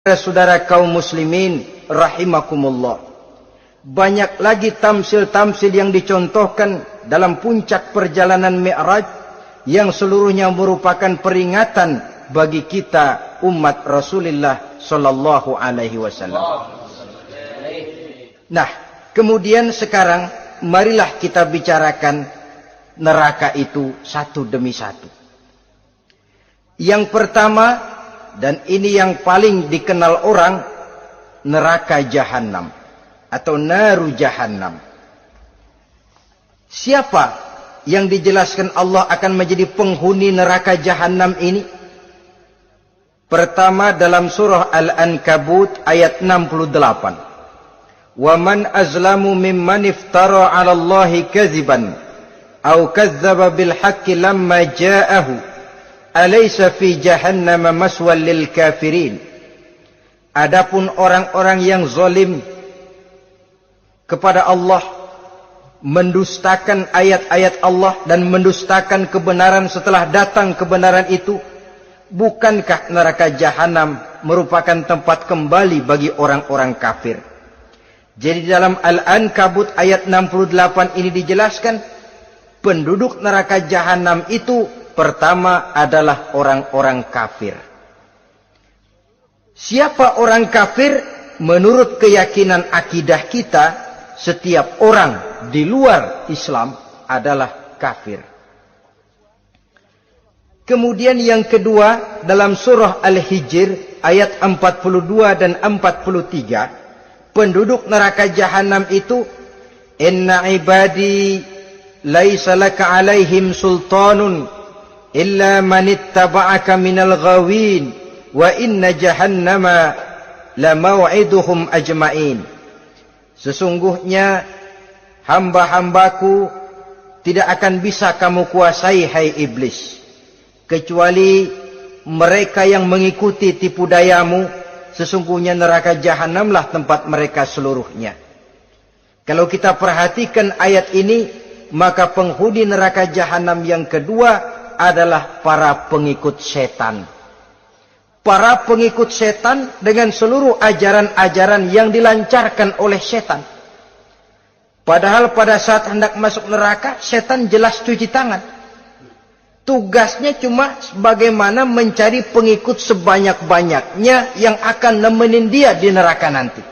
Saudara kaum muslimin rahimakumullah, banyak lagi tamsil-tamsil yang dicontohkan dalam puncak perjalanan Mi'raj yang seluruhnya merupakan peringatan bagi kita umat Rasulullah sallallahu alaihi wasallam. Nah, kemudian sekarang marilah kita bicarakan neraka itu satu demi satu. Yang pertama, dan ini yang paling dikenal orang, neraka Jahannam atau naru Jahannam. Siapa yang dijelaskan Allah akan menjadi penghuni neraka Jahannam ini? Pertama dalam surah Al-Ankabut ayat 68. Wa man azlamu mimman iftara 'ala Allahi kadziban aw kadzdzaba bil haqqi lamma ja'ahu. Alaysa fi jahannam maswal lil kafirin. Adapun orang-orang yang zalim kepada Allah, mendustakan ayat-ayat Allah dan mendustakan kebenaran setelah datang kebenaran itu, bukankah neraka Jahannam merupakan tempat kembali bagi orang-orang kafir? Jadi dalam Al-Ankabut ayat 68 ini dijelaskan penduduk neraka Jahannam itu pertama adalah orang-orang kafir. Siapa orang kafir? Menurut keyakinan akidah kita, setiap orang di luar Islam adalah kafir. Kemudian yang kedua dalam surah Al-Hijr ayat 42 dan 43, penduduk neraka Jahannam itu, inna ibadi laisa laka alaihim sultanun illa man ittaba'aka minal ghawin wa inna jahannama la maw'iduhum ajma'in. Sesungguhnya hamba-hambaku tidak akan bisa kamu kuasai, hai iblis, kecuali mereka yang mengikuti tipu dayamu. Sesungguhnya neraka Jahannamlah tempat mereka seluruhnya. Kalau kita perhatikan ayat ini, maka penghuni neraka Jahannam yang kedua adalah para pengikut setan. Para pengikut setan dengan seluruh ajaran-ajaran yang dilancarkan oleh setan. Padahal pada saat hendak masuk neraka, setan jelas cuci tangan. Tugasnya cuma bagaimana mencari pengikut sebanyak-banyaknya yang akan nemenin dia di neraka nanti.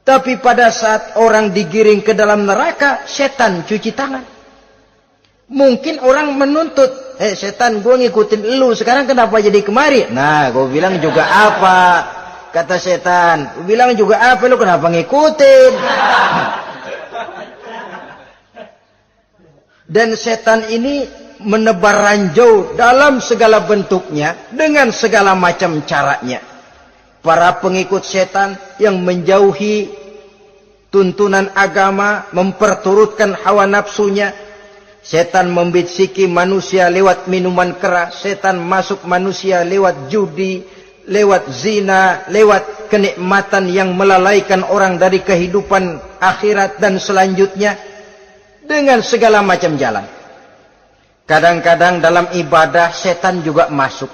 Tapi pada saat orang digiring ke dalam neraka, setan cuci tangan. Mungkin orang menuntut, setan, gue ngikutin lu, sekarang kenapa jadi kemari? Nah, gue bilang juga apa? Kata setan, gue bilang juga apa, lu kenapa ngikutin? Dan setan ini menebar ranjau dalam segala bentuknya, dengan segala macam caranya. Para pengikut setan yang menjauhi tuntunan agama, memperturutkan hawa nafsunya. Setan membisiki manusia lewat minuman keras. Setan masuk manusia lewat judi, lewat zina, lewat kenikmatan yang melalaikan orang dari kehidupan akhirat dan selanjutnya. Dengan segala macam jalan. Kadang-kadang dalam ibadah setan juga masuk.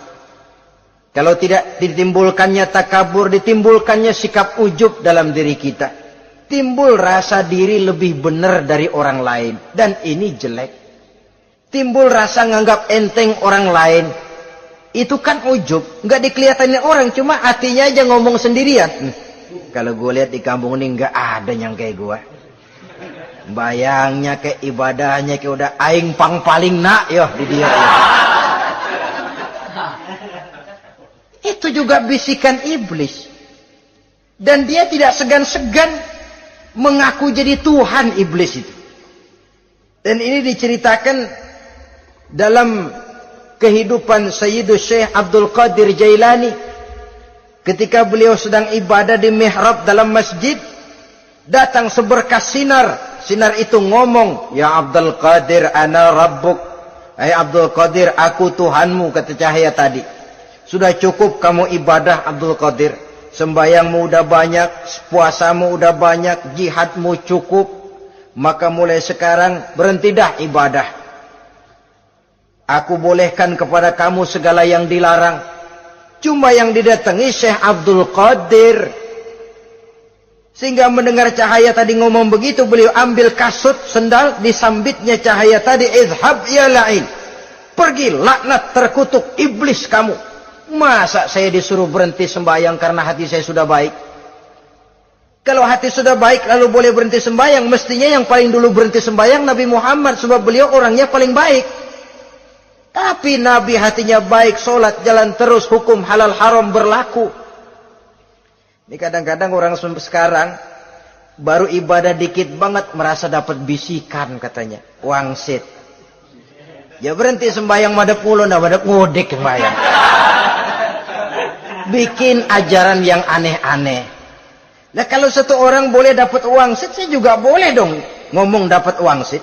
Kalau tidak ditimbulkannya takabur, ditimbulkannya sikap ujub dalam diri kita. Timbul rasa diri lebih benar dari orang lain. Dan ini jelek. Timbul rasa nganggap enteng orang lain. Itu kan ujub. Nggak dikelihatannya orang. Cuma hatinya aja ngomong sendirian. Kalau gue lihat di kampung ini nggak ada yang kayak gue. Bayangnya kayak ibadahnya kayak udah aing pang paling nak yo di dia. Itu juga bisikan iblis. Dan dia tidak segan-segan mengaku jadi Tuhan iblis itu. Dan ini diceritakan dalam kehidupan Sayyidus Syekh Abdul Qadir Jailani. Ketika beliau sedang ibadah di mihrab dalam masjid, datang seberkas sinar. Sinar itu ngomong, ya Abdul Qadir ana rabbuk. Hai Abdul Qadir, aku Tuhanmu, kata cahaya tadi. Sudah cukup kamu ibadah Abdul Qadir. Sembayangmu udah banyak, puasamu udah banyak, jihadmu cukup. Maka mulai sekarang berhenti dah ibadah. Aku bolehkan kepada kamu segala yang dilarang. Cuma yang didatangi Syekh Abdul Qadir. Sehingga mendengar cahaya tadi ngomong begitu, beliau ambil kasut sendal, disambitnya cahaya tadi, izhab ya la'in. Pergi, laknat, terkutuk, iblis kamu. Masa saya disuruh berhenti sembahyang karena hati saya sudah baik? Kalau hati sudah baik lalu boleh berhenti sembahyang, mestinya yang paling dulu berhenti sembahyang Nabi Muhammad, sebab beliau orangnya paling baik. Tapi Nabi hatinya baik, sholat jalan terus, hukum halal haram berlaku. Ini kadang-kadang orang sekarang baru ibadah dikit banget merasa dapat bisikan katanya, wangsit. Ya berhenti sembahyang madep mulu, ndak madep ngudek sembahyang. Bikin ajaran yang aneh-aneh. Nah kalau satu orang boleh dapat wangsit, saya juga boleh dong ngomong dapat wangsit.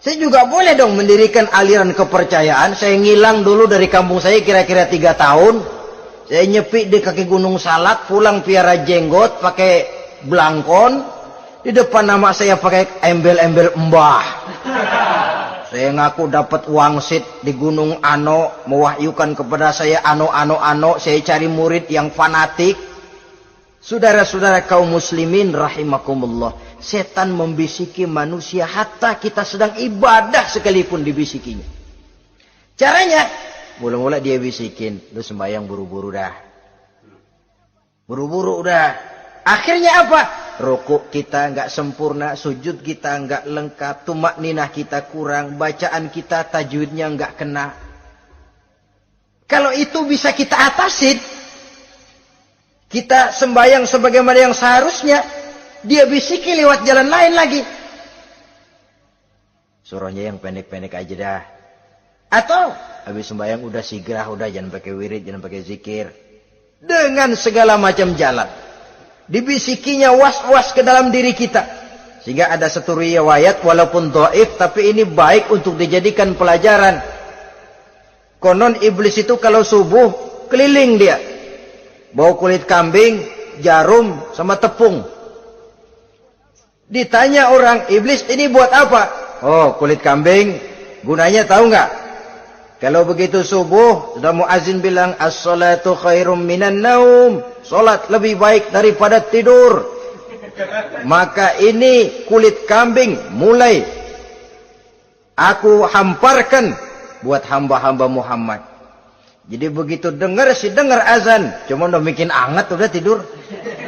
Saya juga boleh dong mendirikan aliran kepercayaan. Saya ngilang dulu dari kampung saya kira-kira 3 tahun. Saya nyepi di kaki Gunung Salak, pulang piara jenggot, pakai belangkon. Di depan nama saya pakai embel-embel mbah. Saya ngaku dapat wangsit di Gunung Ano, mewahyukan kepada saya ano. Saya cari murid yang fanatik. Saudara-saudara kaum muslimin rahimakumullah. Setan membisiki manusia hatta kita sedang ibadah sekalipun dibisikinya. Caranya, mula-mula dia bisikin, lu sembahyang buru-buru dah. Buru-buru udah. Akhirnya apa? Rukuk kita enggak sempurna, sujud kita enggak lengkap, tumakninah kita kurang, bacaan kita tajwidnya enggak kena. Kalau itu bisa kita atasin, kita sembahyang sebagaimana yang seharusnya, dia bisiki lewat jalan lain lagi. Surahnya yang pendek-pendek aja dah. Atau habis sembahyang udah sigrah, udah jangan pakai wirid, jangan pakai zikir. Dengan segala macam jalan. Dibisikinya was-was ke dalam diri kita. Sehingga ada satu riwayat walaupun dhaif tapi ini baik untuk dijadikan pelajaran. Konon iblis itu kalau subuh keliling dia. Bawa kulit kambing, jarum sama tepung. Ditanya orang, iblis ini buat apa? Oh, kulit kambing. Gunanya tahu nggak? Kalau begitu subuh, sudah muazin bilang, as-salatu khairum minan naum. Salat lebih baik daripada tidur. Maka ini kulit kambing mulai aku hamparkan buat hamba-hamba Muhammad. Jadi begitu dengar azan, cuma udah bikin anget udah tidur.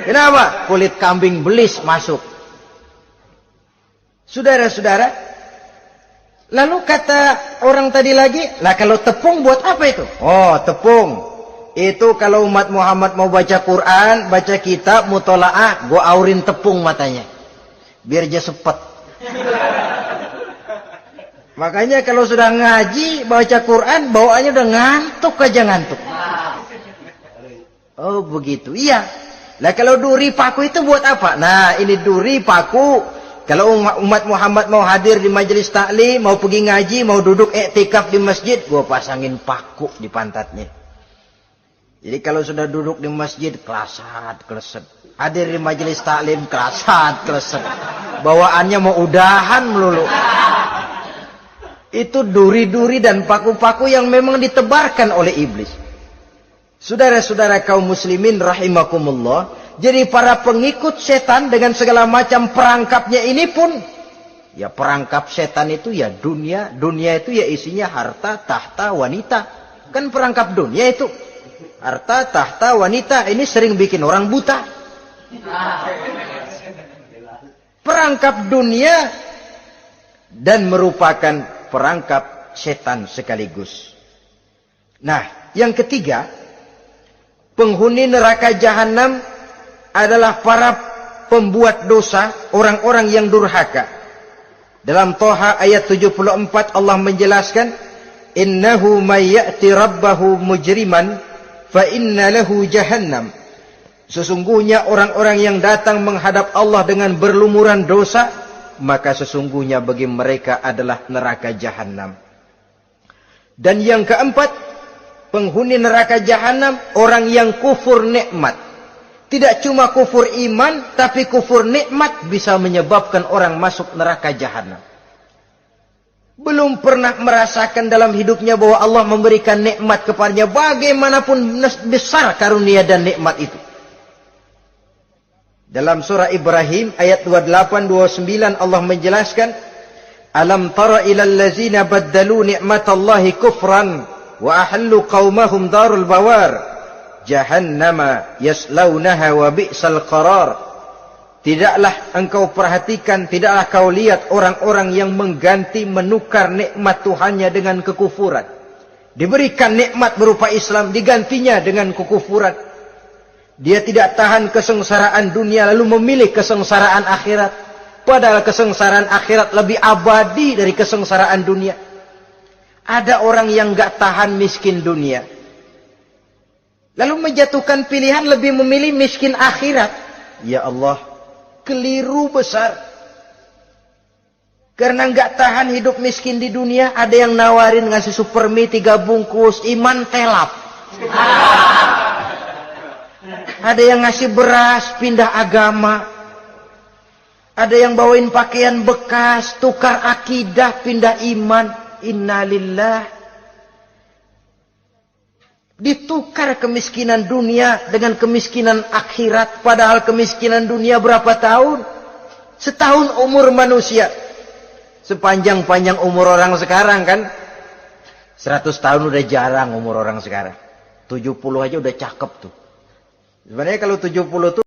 Kenapa? Kulit kambing belis masuk. Saudara-saudara, lalu kata orang tadi lagi, lah kalau tepung buat apa itu? Oh, tepung. Itu kalau umat Muhammad mau baca Quran, baca kitab, mutola'ah, gua aurin tepung matanya. Biar dia sepet. Makanya kalau sudah ngaji, baca Quran, bawaannya udah ngantuk aja ngantuk. Oh begitu, iya. Lah kalau duri paku itu buat apa? Nah ini duri paku. Kalau umat Muhammad mau hadir di majelis taklim, mau pergi ngaji, mau duduk iktikaf di masjid, gua pasangin paku di pantatnya. Jadi kalau sudah duduk di masjid, kelasat, kleset. Hadir di majelis taklim, kelasat, kleset. Bawaannya mau udahan melulu. Itu duri-duri dan paku-paku yang memang ditebarkan oleh iblis. Saudara-saudara kaum muslimin rahimakumullah. Jadi para pengikut setan dengan segala macam perangkapnya ini pun, ya perangkap setan itu ya dunia. Dunia itu ya isinya harta, tahta, wanita. Kan perangkap dunia itu. Harta, tahta, wanita. Ini sering bikin orang buta. Perangkap dunia dan merupakan perangkap setan sekaligus. Nah, yang ketiga, penghuni neraka jahanam adalah para pembuat dosa, orang-orang yang durhaka. Dalam Toha ayat 74 Allah menjelaskan, innahu may ya'ti rabbahu mujriman fa inna lahu jahannam. Sesungguhnya orang-orang yang datang menghadap Allah dengan berlumuran dosa, maka sesungguhnya bagi mereka adalah neraka jahanam. Dan yang keempat, penghuni neraka jahanam orang yang kufur nikmat. Tidak cuma kufur iman, tapi kufur nikmat bisa menyebabkan orang masuk neraka jahanam. belum pernah merasakan dalam hidupnya bahwa Allah memberikan nikmat kepadanya, bagaimanapun besar karunia dan nikmat itu. Dalam surah Ibrahim ayat 28-29 Allah menjelaskan, alam tara ilal ladzina baddalu ni'matallahi kufran wa ahallu qaumahum darul bawar jahannama yaslaunaha wa bi'sal qarar. Tidaklah engkau perhatikan, tidaklah kau lihat orang-orang yang mengganti, menukar nikmat Tuhannya dengan kekufuran. Diberikan nikmat berupa Islam, digantinya dengan kekufuran. Dia tidak tahan kesengsaraan dunia lalu memilih kesengsaraan akhirat. Padahal kesengsaraan akhirat lebih abadi dari kesengsaraan dunia. Ada orang yang gak tahan miskin dunia, lalu menjatuhkan pilihan lebih memilih miskin akhirat. Ya Allah, keliru besar. Karena nggak tahan hidup miskin di dunia, ada yang nawarin ngasih supermi 3 bungkus, iman telap. Ada yang ngasih beras, pindah agama. Ada yang bawain pakaian bekas, tukar akidah, pindah iman. Innalillah. Ditukar kemiskinan dunia dengan kemiskinan akhirat. Padahal kemiskinan dunia berapa tahun? Setahun umur manusia. Sepanjang-panjang umur orang sekarang kan. 100 tahun udah jarang umur orang sekarang. 70 aja udah cakep tuh. Sebenarnya kalau 70 tuh